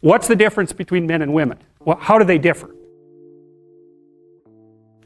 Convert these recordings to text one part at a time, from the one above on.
What's the difference between men and women? Well, how do they differ?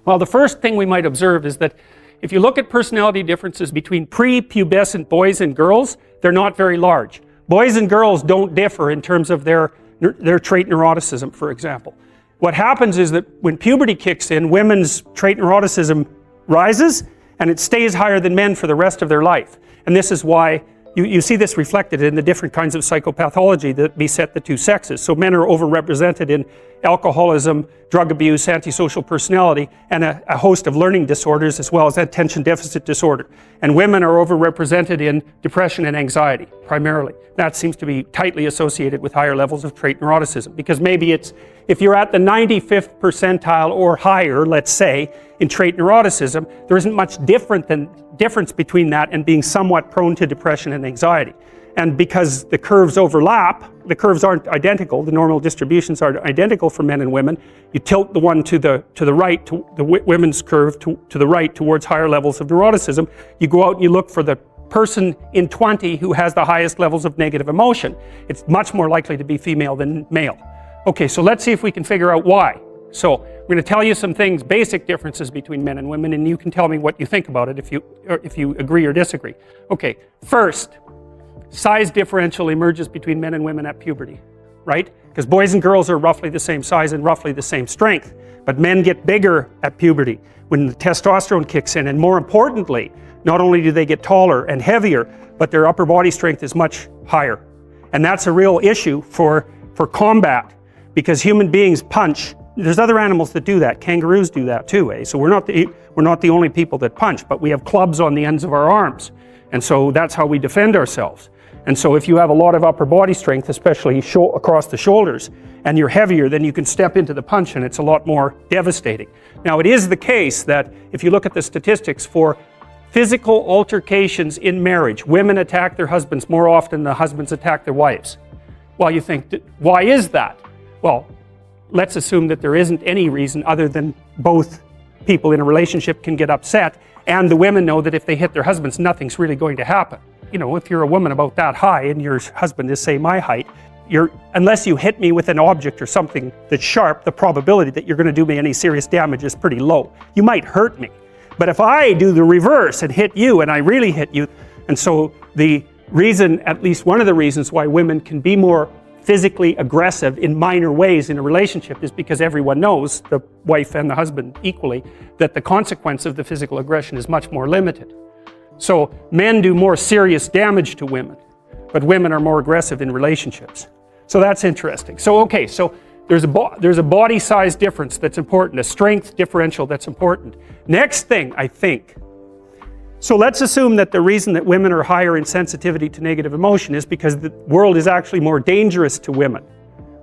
Well, the first thing we might observe is that if you look at personality differences between prepubescent boys and girls, they're not very large. Boys and girls don't differ in terms of their trait neuroticism, for example. What happens is that when puberty kicks in, women's trait neuroticism rises and it stays higher than men for the rest of their life. And this is why you see this reflected in the different kinds of psychopathology that beset the two sexes. So men are overrepresented in alcoholism, drug abuse, antisocial personality, and a host of learning disorders as well as attention deficit disorder. And women are overrepresented in depression and anxiety, primarily. That seems to be tightly associated with higher levels of trait neuroticism, because maybe it's, if you're at the 95th percentile or higher, let's say, in trait neuroticism, there isn't much difference between that and being somewhat prone to depression and anxiety. And because the curves overlap, the curves aren't identical, the normal distributions are identical for men and women, you tilt the one to the right, to the women's curve to the right towards higher levels of neuroticism. You go out and you look for the person in 20 who has the highest levels of negative emotion. It's much more likely to be female than male. Okay, so let's see if we can figure out why. So we're going to tell you some things, basic differences between men and women, and you can tell me what you think about it if you agree or disagree. Okay, first, size differential emerges between men and women at puberty, right? Because boys and girls are roughly the same size and roughly the same strength, but men get bigger at puberty when the testosterone kicks in, and more importantly, not only do they get taller and heavier, but their upper body strength is much higher. And that's a real issue for combat, because human beings punch. There's other animals that do that. Kangaroos do that too, eh? So we're not the only people that punch, but we have clubs on the ends of our arms. And so that's how we defend ourselves. And so if you have a lot of upper body strength, especially across the shoulders, and you're heavier, then you can step into the punch and it's a lot more devastating. Now, it is the case that if you look at the statistics for physical altercations in marriage, women attack their husbands more often than husbands attack their wives. Well, you think, why is that? Well, let's assume that there isn't any reason other than both people in a relationship can get upset, and the women know that if they hit their husbands, nothing's really going to happen. You know, if you're a woman about that high and your husband is, say, my height, unless you hit me with an object or something that's sharp, the probability that you're going to do me any serious damage is pretty low. You might hurt me. But if I do the reverse and hit you, and I really hit you, and so the reason, at least one of the reasons why women can be more physically aggressive in minor ways in a relationship is because everyone knows, the wife and the husband equally, that the consequence of the physical aggression is much more limited. So men do more serious damage to women, but women are more aggressive in relationships. So that's interesting. So okay, so there's a body size difference that's important, a strength differential that's important. Next thing, I think, so let's assume that the reason that women are higher in sensitivity to negative emotion is because the world is actually more dangerous to women,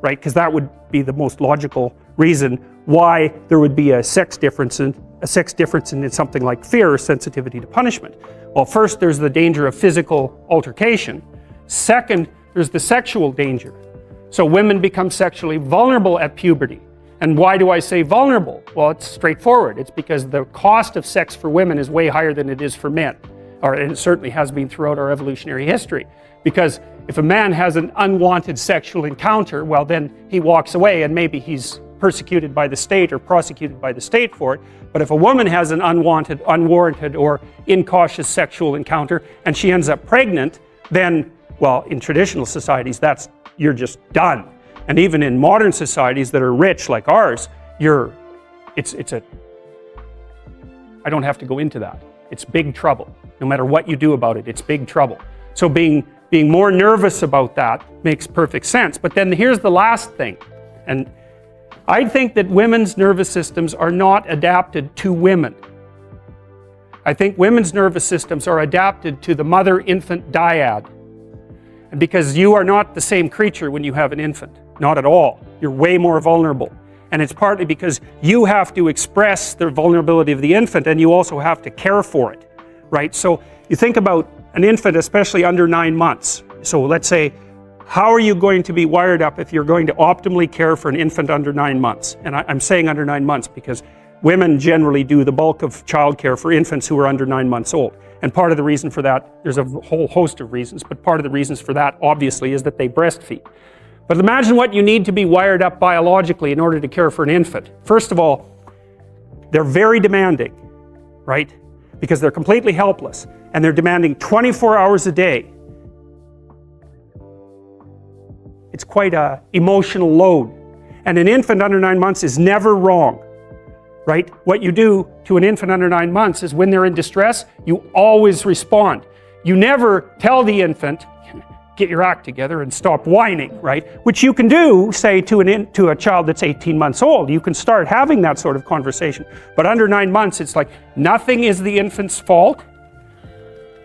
right? Because that would be the most logical reason why there would be a sex difference in something like fear or sensitivity to punishment. Well, first there's the danger of physical altercation. Second, there's the sexual danger. So women become sexually vulnerable at puberty. And why do I say vulnerable? Well, it's straightforward. It's because the cost of sex for women is way higher than it is for men. And it certainly has been throughout our evolutionary history. Because if a man has an unwanted sexual encounter, well, then he walks away and maybe he's persecuted by the state or prosecuted by the state for it. But if a woman has an unwanted, unwarranted, or incautious sexual encounter and she ends up pregnant, then, well, in traditional societies, you're just done. And even in modern societies that are rich like ours, I don't have to go into that. It's big trouble. No matter what you do about it, it's big trouble. So being more nervous about that makes perfect sense. But then here's the last thing. And I think that women's nervous systems are not adapted to women. I think women's nervous systems are adapted to the mother-infant dyad. And because you are not the same creature when you have an infant. Not at all. You're way more vulnerable. And it's partly because you have to express the vulnerability of the infant and you also have to care for it, right? So you think about an infant, especially under 9 months. So let's say, how are you going to be wired up if you're going to optimally care for an infant under 9 months? And I'm saying under 9 months because women generally do the bulk of childcare for infants who are under 9 months old. And part of the reason for that, there's a whole host of reasons, but part of the reasons for that, obviously, is that they breastfeed. But imagine what you need to be wired up biologically in order to care for an infant. First of all, they're very demanding, right? Because they're completely helpless, and they're demanding 24 hours a day. It's quite an emotional load. And an infant under 9 months is never wrong, right? What you do to an infant under 9 months is when they're in distress, you always respond. You never tell the infant, get your act together and stop whining, right? Which you can do, say, to a child that's 18 months old. You can start having that sort of conversation. But under 9 months, it's like nothing is the infant's fault.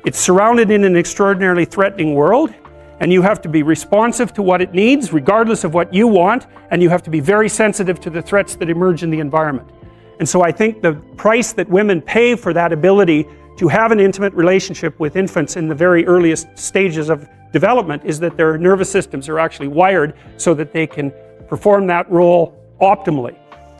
It's surrounded in an extraordinarily threatening world, and you have to be responsive to what it needs, regardless of what you want, and you have to be very sensitive to the threats that emerge in the environment. And so I think the price that women pay for that ability to have an intimate relationship with infants in the very earliest stages of development is that their nervous systems are actually wired so that they can perform that role optimally.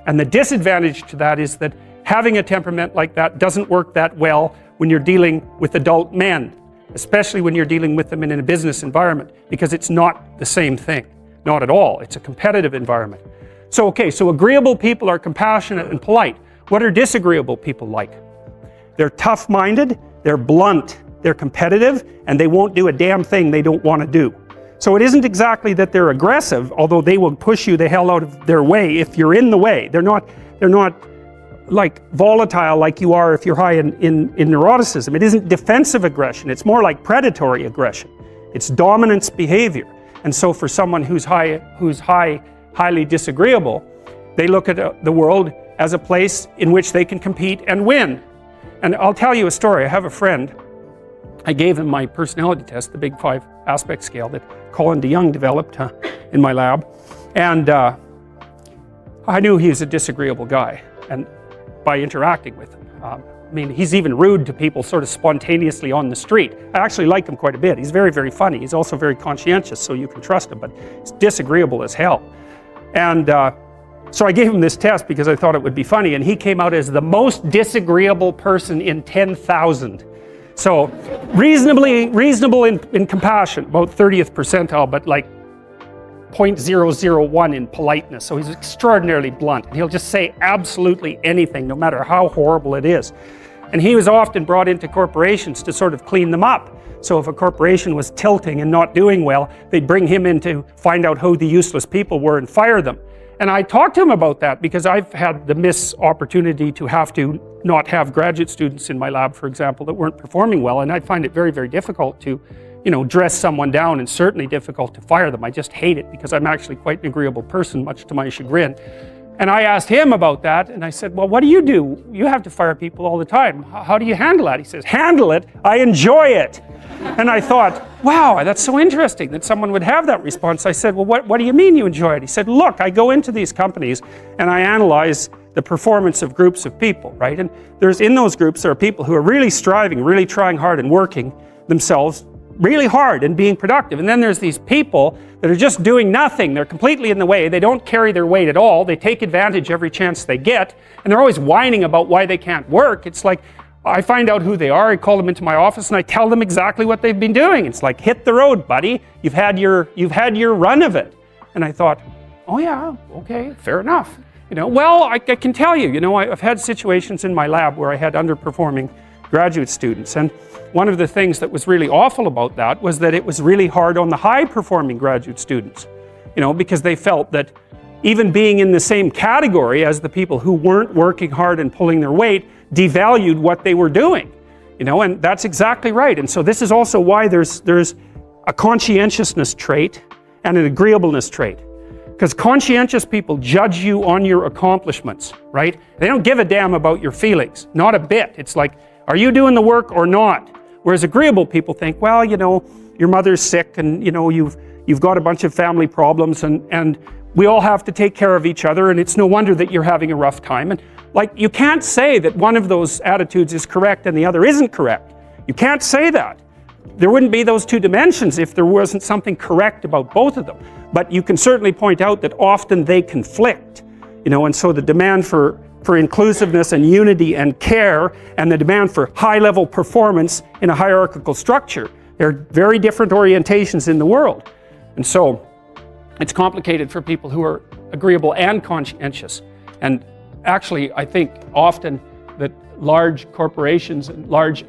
And the disadvantage to that is that having a temperament like that doesn't work that well when you're dealing with adult men, especially when you're dealing with them in a business environment, because it's not the same thing. Not at all. It's a competitive environment. So agreeable people are compassionate and polite. What are disagreeable people like? They're tough-minded, they're blunt, they're competitive, and they won't do a damn thing they don't want to do. So it isn't exactly that they're aggressive, although they will push you the hell out of their way if you're in the way. They're not like volatile like you are if you're high in neuroticism. It isn't defensive aggression, it's more like predatory aggression. It's dominance behavior. And so for someone who's highly disagreeable, they look at the world as a place in which they can compete and win. And I'll tell you a story. I have a friend, I gave him my personality test, the Big 5 aspect scale that Colin DeYoung developed in my lab. And I knew he was a disagreeable guy, and by interacting with him. I mean, he's even rude to people sort of spontaneously on the street. I actually like him quite a bit. He's very, very funny. He's also very conscientious, so you can trust him, but he's disagreeable as hell. And so I gave him this test because I thought it would be funny, and he came out as the most disagreeable person in 10,000. So reasonable in compassion, about 30th percentile, but like 0.001 in politeness. So he's extraordinarily blunt, and he'll just say absolutely anything, no matter how horrible it is. And he was often brought into corporations to sort of clean them up. So if a corporation was tilting and not doing well, they'd bring him in to find out who the useless people were and fire them. And I talked to him about that because I've had the opportunity to have to not have graduate students in my lab, for example, that weren't performing well, and I find it very, very difficult to, dress someone down, and certainly difficult to fire them. I just hate it because I'm actually quite an agreeable person, much to my chagrin. And I asked him about that, and I said, well, what do? You have to fire people all the time. How do you handle that? He says, handle it? I enjoy it. And I thought, wow, that's so interesting that someone would have that response. I said, well, what do you mean you enjoy it? He said, look, I go into these companies and I analyze the performance of groups of people, right? And in those groups, there are people who are really striving, really trying hard and working themselves really hard and being productive. And then there's these people that are just doing nothing. They're completely in the way. They don't carry their weight at all. They take advantage every chance they get. And they're always whining about why they can't work. It's like, I find out who they are, I call them into my office, and I tell them exactly what they've been doing. It's like, hit the road, buddy. You've had your run of it. And I thought, oh yeah, okay, fair enough. Well, I can tell you, I've had situations in my lab where I had underperforming graduate students. And one of the things that was really awful about that was that it was really hard on the high-performing graduate students, because they felt that even being in the same category as the people who weren't working hard and pulling their weight devalued what they were doing, and that's exactly right. And so this is also why there's a conscientiousness trait and an agreeableness trait. Because conscientious people judge you on your accomplishments, right? They don't give a damn about your feelings, not a bit. It's like, are you doing the work or not? Whereas agreeable people think, well, your mother's sick, and you've got a bunch of family problems, and we all have to take care of each other, and it's no wonder that you're having a rough time. And you can't say that one of those attitudes is correct and the other isn't correct. You can't say that. There wouldn't be those two dimensions if there wasn't something correct about both of them. But you can certainly point out that often they conflict, and so the demand for inclusiveness and unity and care, and the demand for high-level performance in a hierarchical structure, they're very different orientations in the world. And so It's complicated for people who are agreeable and conscientious. And actually, I think often that large corporations and large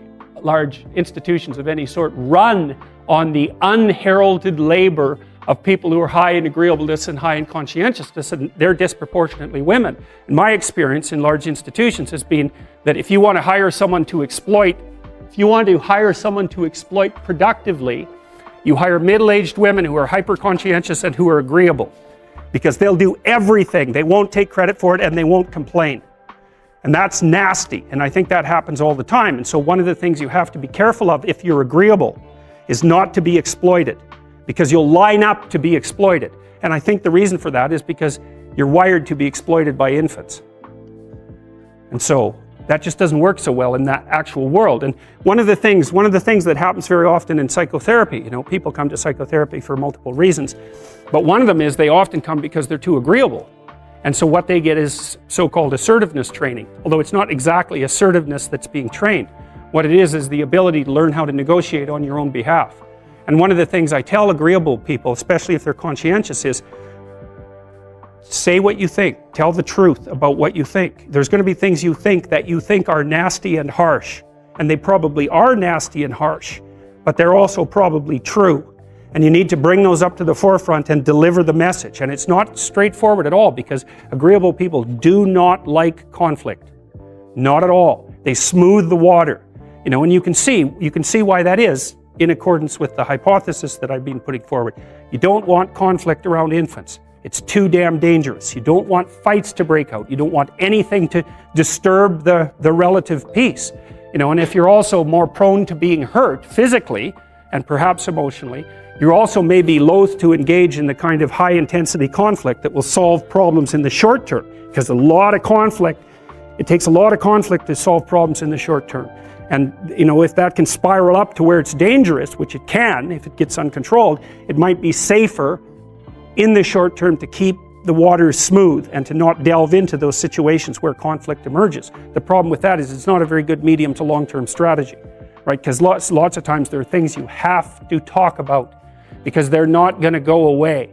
institutions of any sort run on the unheralded labor of people who are high in agreeableness and high in conscientiousness, and they're disproportionately women. And my experience in large institutions has been that if you want to hire someone to exploit, productively, you hire middle-aged women who are hyper-conscientious and who are agreeable, because they'll do everything. They won't take credit for it and they won't complain. And that's nasty, and I think that happens all the time. And so one of the things you have to be careful of if you're agreeable is not to be exploited, because you'll line up to be exploited. And I think the reason for that is because you're wired to be exploited by infants. And so that just doesn't work so well in that actual world. And one of the things that happens very often in psychotherapy, you know, people come to psychotherapy for multiple reasons, but one of them is they often come because they're too agreeable. And so what they get is so-called assertiveness training, although it's not exactly assertiveness that's being trained. What it is the ability to learn how to negotiate on your own behalf. And one of the things I tell agreeable people, especially if they're conscientious, is say what you think. Tell the truth about what you think. There's going to be things you think that you think are nasty and harsh, and they probably are nasty and harsh, but they're also probably true. And you need to bring those up to the forefront and deliver the message. And it's not straightforward at all, because agreeable people do not like conflict. Not at all. They smooth the water. You know, and you can see why that is in accordance with the hypothesis that I've been putting forward. You don't want conflict around infants. It's too damn dangerous. You don't want fights to break out. You don't want anything to disturb the relative peace. You know, and if you're also more prone to being hurt physically and perhaps emotionally, you're also maybe loath to engage in the kind of high-intensity conflict that will solve problems in the short term, because it takes a lot of conflict to solve problems in the short term. And you know, if that can spiral up to where it's dangerous, which it can if it gets uncontrolled, it might be safer in the short term to keep the waters smooth and to not delve into those situations where conflict emerges. The problem with that is it's not a very good medium to long-term strategy, right? Because lots of times there are things you have to talk about because they're not going to go away.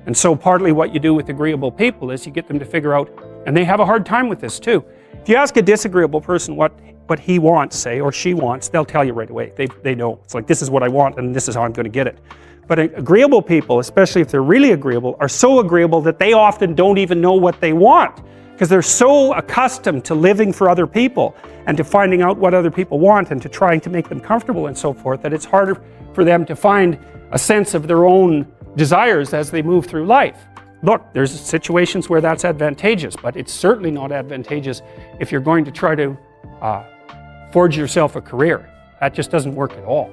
And so partly what you do with agreeable people is you get them to figure out, and they have a hard time with this too. If you ask a disagreeable person what he wants, say, or she wants, they'll tell you right away. They know. It's like, this is what I want and this is how I'm going to get it. But agreeable people, especially if they're really agreeable, are so agreeable that they often don't even know what they want, because they're so accustomed to living for other people and to finding out what other people want and to trying to make them comfortable and so forth, that it's harder for them to find a sense of their own desires as they move through life. Look, there's situations where that's advantageous, but it's certainly not advantageous if you're going to try to forge yourself a career. That just doesn't work at all.